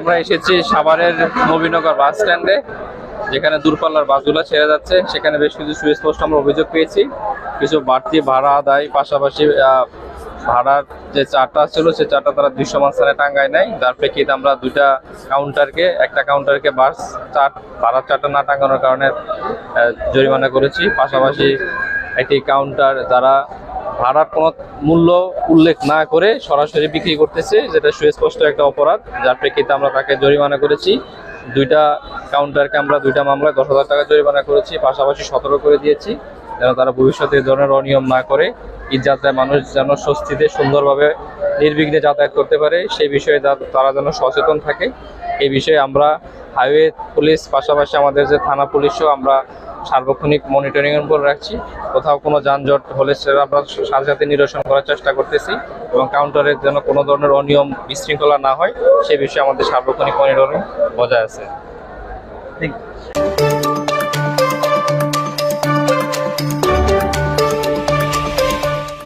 আমরা এসেছি সাভারের নবীনগর বাস স্ট্যান্ডে, যেখানে দূরপাল্লার বাসগুলো ছেড়ে যাচ্ছে। সেখানে বেশ কিছু সুস্পষ্ট আমরা অভিযোগ পেয়েছি, কিছু বাড়তি ভাড়া আদায়, পাশাপাশি ভাড়ার যে চার্টটা ছিল সে চার্টটা তারা দৃশ্যমান স্থানে টাঙ্গায় নেয়। যার প্রেক্ষিতে আমরা একটা কাউন্টারকে বাস চার্ট ভাড়ার চার্টটা না টাঙ্গানোর কারণে জরিমানা করেছি। পাশাপাশি একটি কাউন্টার যারা ভাড়ার কোনো মূল্য উল্লেখ না করে সরাসরি বিক্রি করতেছে, যেটা সুস্পষ্ট একটা অপরাধ, যার প্রেক্ষিতে আমরা তাকে জরিমানা করেছি। দুইটা কাউন্টারকে আমরা দুইটা মামলায় 10,000 টাকা জরিমানা করেছি, পাশাপাশি সতর্ক করে দিয়েছি যেন তারা ভবিষ্যতে এই ধরনের অনিয়ম না করে, ঈদযাত্রায় মানুষ যেন স্বস্তিতে সুন্দরভাবে নির্বিঘ্নে যাতায়াত করতে পারে সেই বিষয়ে তারা যেন সচেতন থাকে। এই বিষয়ে আমরা হাইওয়ে পুলিশ, পাশাপাশি আমাদের যে থানা পুলিশও আমরা সার্বক্ষণিক মনিটরিংয়ের উপর রাখছি। কোথাও কোনো যানজট হলে সেটা আমরা সাথে সাথে নিরসন করার চেষ্টা করতেছি, এবং কাউন্টারের যেন কোনো ধরনের অনিয়ম বিশৃঙ্খলা না হয় সে বিষয়ে আমাদের সার্বক্ষণিক মনিটরিং বজায় আছে।